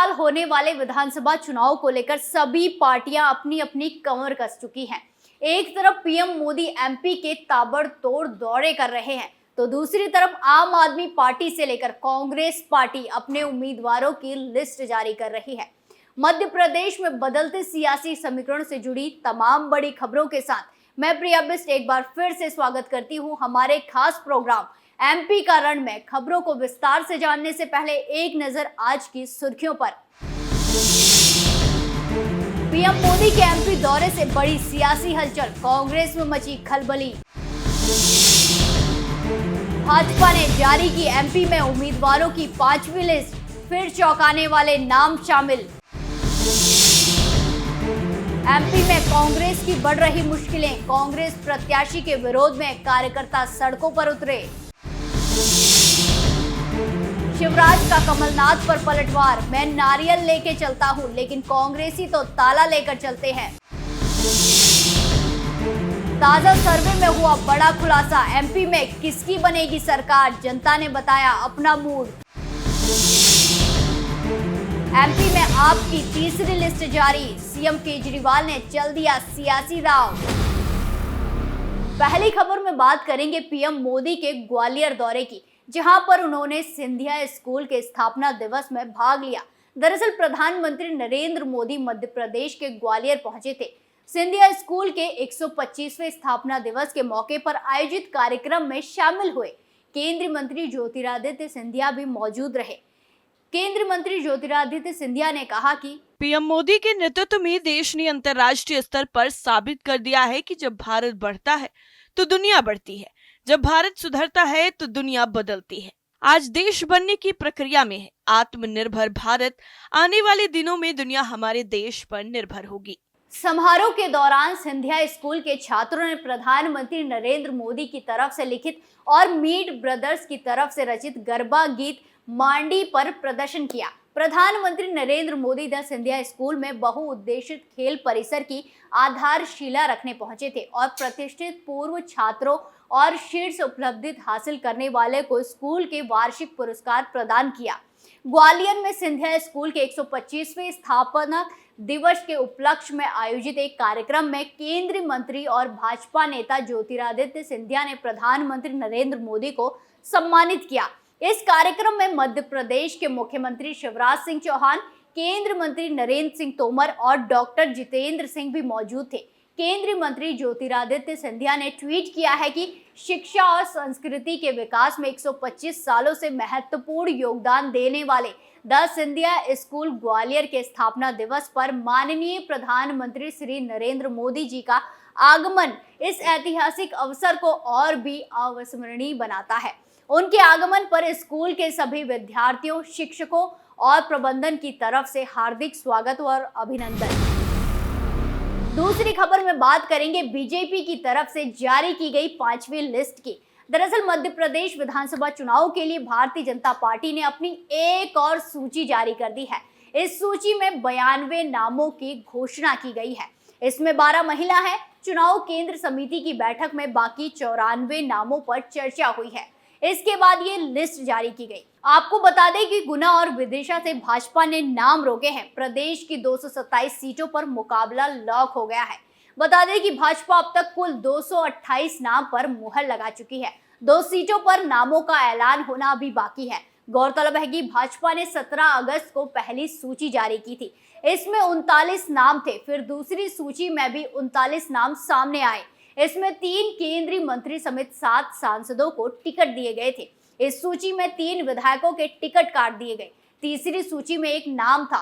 साल होने वाले विधानसभा चुनाव को लेकर सभी पार्टियां अपनी अपनी कमर कस चुकी हैं। एक तरफ पीएम मोदी एमपी के ताबड़तोड़ दौरे कर रहे हैं, तो दूसरी तरफ आम आदमी पार्टी से लेकर कांग्रेस पार्टी अपने उम्मीदवारों की लिस्ट जारी कर रही है। मध्य प्रदेश में बदलते सियासी समीकरण से जुड़ी तमाम बड़ी खबरों के साथ मैं प्रिया बिष्ट एक बार फिर से स्वागत करती हूं हमारे खास प्रोग्राम एमपी का रण में। खबरों को विस्तार से जानने से पहले एक नजर आज की सुर्खियों पर। पीएम मोदी के एमपी दौरे से बड़ी सियासी हलचल, कांग्रेस में मची खलबली। भाजपा ने जारी की एमपी में उम्मीदवारों की 5वीं लिस्ट, फिर चौंकाने वाले नाम शामिल। एमपी में कांग्रेस की बढ़ रही मुश्किलें, कांग्रेस प्रत्याशी के विरोध में कार्यकर्ता सड़कों पर उतरे। शिवराज का कमलनाथ पर पलटवार, मैं नारियल लेके चलता हूं लेकिन कांग्रेसी तो ताला लेकर चलते हैं। ताजा सर्वे में हुआ बड़ा खुलासा, एमपी में किसकी बनेगी सरकार, जनता ने बताया अपना मूड। एमपी में आपकी तीसरी लिस्ट जारी, सीएम केजरीवाल ने चल दिया सियासी दांव। पहली खबर में बात करेंगे पीएम मोदी के ग्वालियर दौरे की, जहां पर उन्होंने सिंधिया स्कूल के स्थापना दिवस में भाग लिया। दरअसल प्रधानमंत्री नरेंद्र मोदी मध्य प्रदेश के ग्वालियर पहुंचे थे। सिंधिया स्कूल के 125वें स्थापना दिवस के मौके पर आयोजित कार्यक्रम में शामिल हुए। केंद्रीय मंत्री ज्योतिरादित्य सिंधिया भी मौजूद रहे। केंद्रीय मंत्री ज्योतिरादित्य सिंधिया ने कहा कि पीएम मोदी के नेतृत्व में देश ने अंतर्राष्ट्रीय स्तर पर साबित कर दिया है कि जब भारत बढ़ता है तो दुनिया बढ़ती है, जब भारत सुधरता है तो दुनिया बदलती है। आज देश बनने की प्रक्रिया में है। आत्मनिर्भर भारत आने वाले दिनों में दुनिया हमारे देश पर निर्भर होगी। समारोह के दौरान सिंधिया स्कूल के छात्रों ने प्रधानमंत्री नरेंद्र मोदी की तरफ से लिखित और मीट ब्रदर्स की तरफ से रचित गरबा गीत मांडी पर प्रदर्शन किया। प्रधानमंत्री नरेंद्र मोदी द सिंधिया स्कूल में बहुउद्देशित खेल परिसर की आधारशिला रखने पहुंचे थे और प्रतिष्ठित पूर्व छात्रों और शीर्ष उपलब्धि हासिल करने वाले को स्कूल के वार्षिक पुरस्कार प्रदान किया। ग्वालियर में सिंधिया स्कूल के 125वें स्थापना दिवस के उपलक्ष्य में आयोजित एक कार्यक्रम में केंद्रीय मंत्री और भाजपा नेता ज्योतिरादित्य सिंधिया ने प्रधानमंत्री नरेंद्र मोदी को सम्मानित किया। इस कार्यक्रम में मध्य प्रदेश के मुख्यमंत्री शिवराज सिंह चौहान, केंद्रीय मंत्री नरेंद्र सिंह तोमर और डॉक्टर जितेंद्र सिंह भी मौजूद थे। केंद्रीय मंत्री ज्योतिरादित्य सिंधिया ने ट्वीट किया है कि शिक्षा और संस्कृति के विकास में 125 सालों से महत्वपूर्ण योगदान देने वाले द सिंधिया स्कूल ग्वालियर के स्थापना दिवस पर माननीय प्रधानमंत्री श्री नरेंद्र मोदी जी का आगमन इस ऐतिहासिक अवसर को और भी अविस्मरणीय बनाता है। उनके आगमन पर स्कूल के सभी विद्यार्थियों, शिक्षकों और प्रबंधन की तरफ से हार्दिक स्वागत और अभिनंदन। दूसरी खबर में बात करेंगे बीजेपी की तरफ से जारी की गई 5वीं लिस्ट की। दरअसल मध्य प्रदेश विधानसभा चुनाव के लिए भारतीय जनता पार्टी ने अपनी एक और सूची जारी कर दी है। इस सूची में 92 नामों की घोषणा की गई है। इसमें 12 महिला हैं। चुनाव केंद्र समिति की बैठक में बाकी 94 नामों पर चर्चा हुई है। इसके बाद ये लिस्ट जारी की गई। आपको बता दें कि गुना और विदिशा से भाजपा ने नाम रोके हैं। प्रदेश की 227 सीटों पर मुकाबला लॉक हो गया है। बता दें कि भाजपा अब तक कुल 228 नाम पर मुहर लगा चुकी है। 2 सीटों पर नामों का ऐलान होना अभी बाकी है। गौरतलब है कि भाजपा ने 17 अगस्त को पहली सूची जारी की थी। इसमें 39 नाम थे। फिर दूसरी सूची में भी 39 नाम सामने आए। इसमें 3 केंद्रीय मंत्री समेत 7 सांसदों को टिकट दिए गए थे। इस सूची में 3 विधायकों के टिकट काट दिए गए। तीसरी सूची में एक नाम था।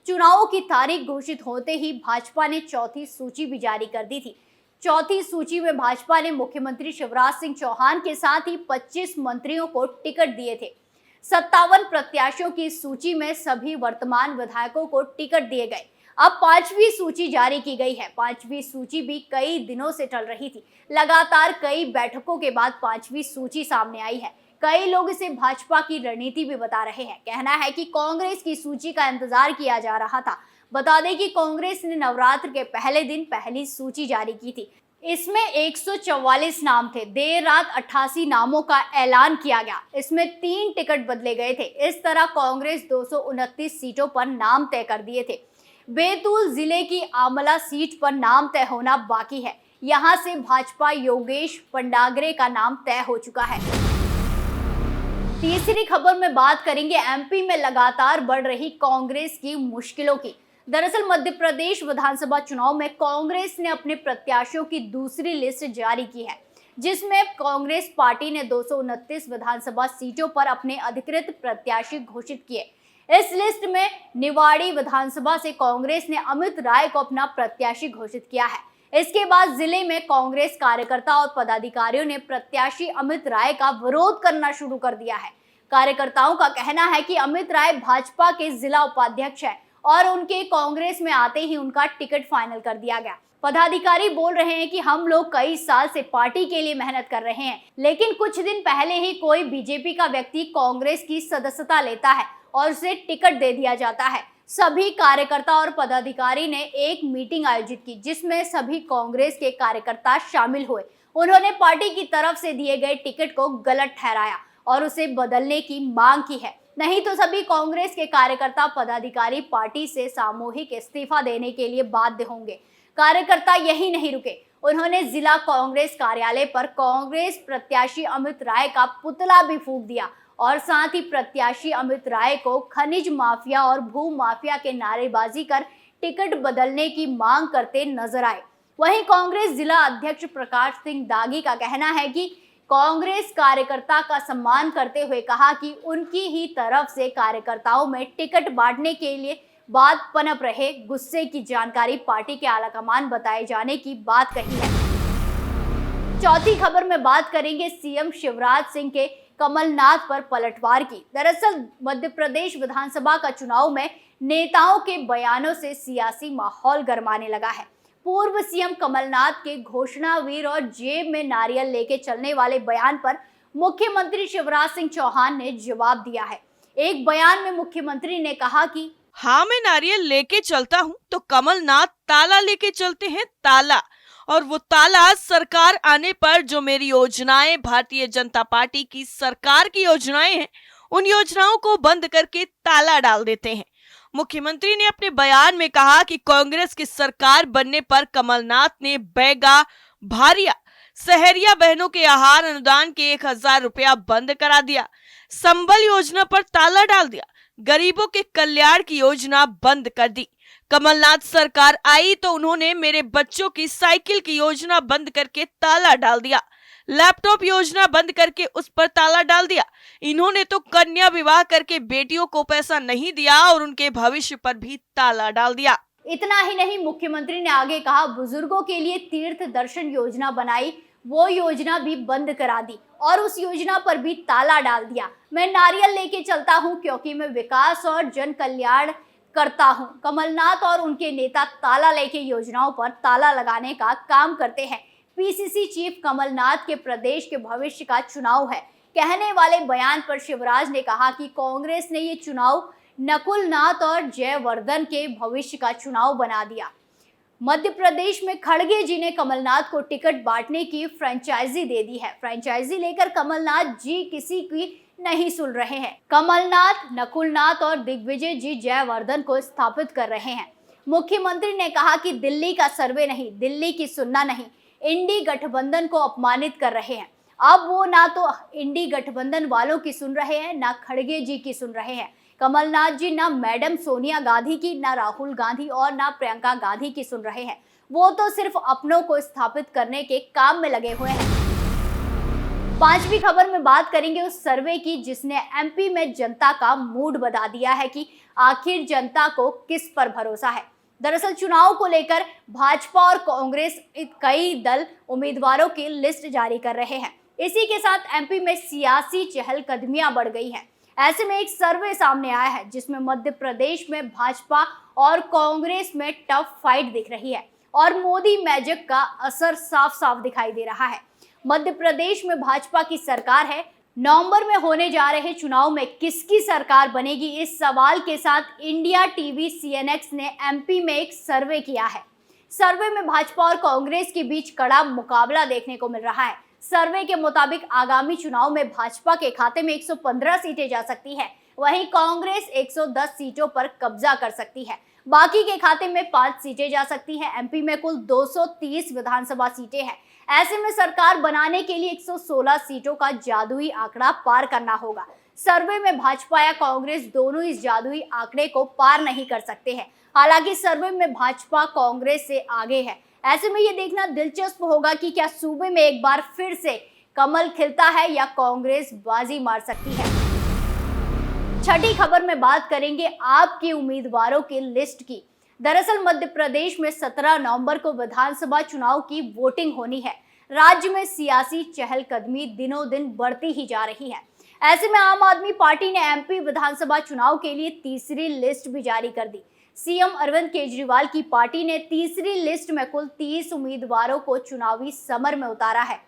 चुनावों की तारीख घोषित होते ही भाजपा ने चौथी सूची भी जारी कर दी थी। चौथी सूची में भाजपा ने मुख्यमंत्री शिवराज सिंह चौहान के साथ ही 25 मंत्रियों को टिकट दिए थे। 57 प्रत्याशियों की सूची में सभी वर्तमान विधायकों को टिकट दिए गए। अब 5वीं सूची जारी की गई है। 5वीं सूची भी कई दिनों से टल रही थी। लगातार कई बैठकों के बाद 5वीं सूची सामने आई है। कई लोग इसे भाजपा की रणनीति भी बता रहे हैं। कहना है कि कांग्रेस की सूची का इंतजार किया जा रहा था। बता दें कि कांग्रेस ने नवरात्र के पहले दिन पहली सूची जारी की थी। इसमें 144 नाम थे। देर रात 88 नामों का ऐलान किया गया। इसमें 3 टिकट बदले गए थे। इस तरह कांग्रेस 229 सीटों पर नाम तय कर दिए थे। बैतूल जिले की आमला सीट पर नाम तय होना बाकी है। यहां से भाजपा योगेश पंडागरे का नाम तय हो चुका है। तीसरी खबर में बात करेंगे एमपी में लगातार बढ़ रही कांग्रेस की मुश्किलों की। दरअसल मध्य प्रदेश विधानसभा चुनाव में कांग्रेस ने अपने प्रत्याशियों की दूसरी लिस्ट जारी की है, जिसमें कांग्रेस पार्टी ने 229 विधानसभा सीटों पर अपने अधिकृत प्रत्याशी घोषित किए। इस लिस्ट में निवाड़ी विधानसभा से कांग्रेस ने अमित राय को अपना प्रत्याशी घोषित किया है। इसके बाद जिले में कांग्रेस कार्यकर्ता और पदाधिकारियों ने प्रत्याशी अमित राय का विरोध करना शुरू कर दिया है। कार्यकर्ताओं का कहना है कि अमित राय भाजपा के जिला उपाध्यक्ष है और उनके कांग्रेस में आते ही उनका टिकट फाइनल कर दिया गया। पदाधिकारी बोल रहे हैं कि हम लोग कई साल से पार्टी के लिए मेहनत कर रहे हैं, लेकिन कुछ दिन पहले ही कोई बीजेपी का व्यक्ति कांग्रेस की सदस्यता लेता है और उसे टिकट दे दिया जाता है। सभी कार्यकर्ता और पदाधिकारी ने एक मीटिंग आयोजित की, जिसमें सभी कांग्रेस के कार्यकर्ता शामिल हुए। उन्होंने पार्टी की तरफ से दिए गए टिकट को गलत ठहराया और उसे बदलने की मांग की है। नहीं तो सभी कांग्रेस के कार्यकर्ता पदाधिकारी पार्टी से सामूहिक इस्तीफा देने के लिए बाध्य होंगे। कार्यकर्ता यही नहीं रुके, उन्होंने जिला कांग्रेस कार्यालय पर कांग्रेस प्रत्याशी अमित राय का पुतला भी फूंक दिया और साथ ही प्रत्याशी अमित राय को खनिज माफिया और भू माफिया के नारेबाजी कर टिकट बदलने की मांग करते नजर आए। वहीं कांग्रेस जिला अध्यक्ष प्रकाश सिंह दागी का कहना है कि कांग्रेस कार्यकर्ता का सम्मान करते हुए कहा कि उनकी ही तरफ से कार्यकर्ताओं में टिकट बांटने के लिए बात पनप रहे। गुस्से की जानकारी पार्टी के आलाकमान बताए जाने की बात कही है। चौथी खबर में बात करेंगे सीएम शिवराज सिंह के कमलनाथ पर पलटवार की। दरअसल मध्य प्रदेश विधानसभा का चुनाव में नेताओं के बयानों से सियासी माहौल गरमाने लगा है। पूर्व सीएम कमलनाथ के घोषणावीर और जेब में नारियल लेके चलने वाले बयान पर मुख्यमंत्री शिवराज सिंह चौहान ने जवाब दिया है। एक बयान में मुख्यमंत्री ने कहा कि हाँ, मैं नारियल लेके चलता हूँ तो कमलनाथ ताला लेके चलते हैं, ताला। और वो ताला सरकार आने पर जो मेरी योजनाएं, भारतीय जनता पार्टी की सरकार की योजनाएं हैं, उन योजनाओं को बंद करके ताला डाल देते हैं। मुख्यमंत्री ने अपने बयान में कहा कि कांग्रेस की सरकार बनने पर कमलनाथ ने बैगा, भारिया, सहरिया बहनों के आहार अनुदान के 1000 रुपया बंद करा दिया, संबल योजना पर ताला डाल दिया, गरीबों के कल्याण की योजना बंद कर दी। कमलनाथ सरकार आई तो उन्होंने मेरे बच्चों की साइकिल की योजना बंद करके ताला डाल दिया, लैपटॉप योजना बंद करके उस पर ताला डाल दिया। इन्होंने तो कन्या विवाह करके बेटियों को पैसा नहीं दिया और उनके भविष्य पर भी ताला डाल दिया। इतना ही नहीं, मुख्यमंत्री ने आगे कहा, बुजुर्गों के लिए तीर्थ दर्शन योजना बनाई, वो योजना भी बंद करा दी और उस योजना पर भी ताला डाल दिया। मैं नारियल लेके चलता हूँ क्योंकि मैं विकास और जन कल्याण करता हूँ। कमलनाथ और उनके नेता ताला लेके योजनाओं पर ताला लगाने का काम करते हैं। पीसीसी चीफ कमलनाथ के प्रदेश के भविष्य का चुनाव है कहने वाले बयान पर शिवराज ने कहा कि कांग्रेस ने ये चुनाव नकुलनाथ और जयवर्धन के भविष्य का चुनाव बना दिया। मध्य प्रदेश में खड़गे जी ने कमलनाथ को टिकट बांटने की फ्रेंचाइजी दे दी है। फ्रेंचाइजी लेकर कमलनाथ जी किसी की नहीं सुन रहे हैं। कमलनाथ, नकुलनाथ और दिग्विजय जी जयवर्धन को स्थापित कर रहे हैं। मुख्यमंत्री ने कहा कि दिल्ली का सर्वे नहीं, दिल्ली की सुनना नहीं, इंडी गठबंधन को अपमानित कर रहे हैं। अब वो ना तो इंडी गठबंधन वालों की सुन रहे हैं, ना खड़गे जी की सुन रहे हैं। कमलनाथ जी ना मैडम सोनिया गांधी की, ना राहुल गांधी और ना प्रियंका गांधी की सुन रहे हैं। वो तो सिर्फ अपनों को स्थापित करने के काम में लगे हुए हैं। पांचवी खबर में बात करेंगे उस सर्वे की जिसने एमपी में जनता का मूड बता दिया है कि आखिर जनता को किस पर भरोसा है। दरअसल चुनाव को लेकर भाजपा और कांग्रेस कई दल उम्मीदवारों की लिस्ट जारी कर रहे हैं। इसी के साथ एमपी में सियासी चहलकदमियां बढ़ गई हैं। ऐसे में एक सर्वे सामने आया है जिसमें मध्य प्रदेश में भाजपा और कांग्रेस में टफ फाइट दिख रही है और मोदी मैजिक का असर साफ साफ दिखाई दे रहा है। मध्य प्रदेश में भाजपा की सरकार है। नवंबर में होने जा रहे चुनाव में किसकी सरकार बनेगी, इस सवाल के साथ इंडिया टीवी CNX ने एमपी में एक सर्वे किया है सर्वे में भाजपा और कांग्रेस के बीच कड़ा मुकाबला देखने को मिल रहा है। सर्वे के मुताबिक आगामी चुनाव में भाजपा के खाते में 115 सीटें जा सकती है, वहीं कांग्रेस 110 सीटों पर कब्जा कर सकती है। बाकी के खाते में 5 सीटें जा सकती है। एमपी में कुल 230 विधानसभा सीटें हैं। ऐसे में सरकार बनाने के लिए 116 सीटों का जादुई आंकड़ा पार करना होगा। सर्वे में भाजपा या कांग्रेस दोनों इस जादुई आंकड़े को पार नहीं कर सकते हैं। हालांकि सर्वे में भाजपा कांग्रेस से आगे है। ऐसे में ये देखना दिलचस्प होगा कि क्या सूबे में एक बार फिर से कमल खिलता है या कांग्रेस बाजी मार सकती है। छठी खबर में बात करेंगे आपके उम्मीदवारों की लिस्ट की। दरअसल मध्य प्रदेश में 17 नवंबर को विधानसभा चुनाव की वोटिंग होनी है। राज्य में सियासी चहलकदमी दिनों दिन बढ़ती ही जा रही है। ऐसे में आम आदमी पार्टी ने एमपी विधानसभा चुनाव के लिए तीसरी लिस्ट भी जारी कर दी। सीएम अरविंद केजरीवाल की पार्टी ने तीसरी लिस्ट में कुल 30 उम्मीदवारों को चुनावी समर में उतारा है।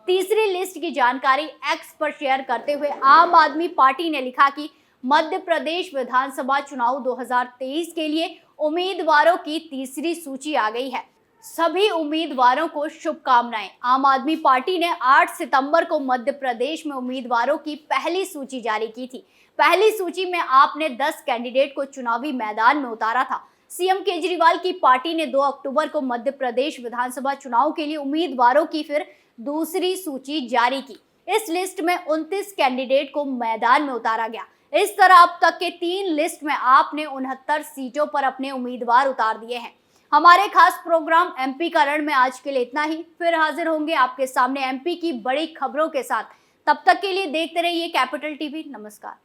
तीसरी लिस्ट की जानकारी एक्स पर शेयर करते हुए आम आदमी पार्टी ने लिखा कि मध्य प्रदेश विधानसभा चुनाव 2023 के लिए उम्मीदवारों की तीसरी सूची आ गई है। सभी उम्मीदवारों को शुभकामनाएं। आम आदमी पार्टी ने 8 सितंबर को मध्य प्रदेश में उम्मीदवारों की पहली सूची जारी की थी। पहली सूची में आपने 10 कैंडिडेट को चुनावी मैदान में उतारा था। सीएम केजरीवाल की पार्टी ने 2 अक्टूबर को मध्य प्रदेश विधानसभा चुनाव के लिए उम्मीदवारों की फिर दूसरी सूची जारी की। इस लिस्ट में 29 कैंडिडेट को मैदान में उतारा गया। इस तरह अब तक के 3 लिस्ट में आपने 69 सीटों पर अपने उम्मीदवार उतार दिए हैं। हमारे खास प्रोग्राम एमपी का रण में आज के लिए इतना ही। फिर हाजिर होंगे आपके सामने एमपी की बड़ी खबरों के साथ। तब तक के लिए देखते रहिए कैपिटल टीवी। नमस्कार।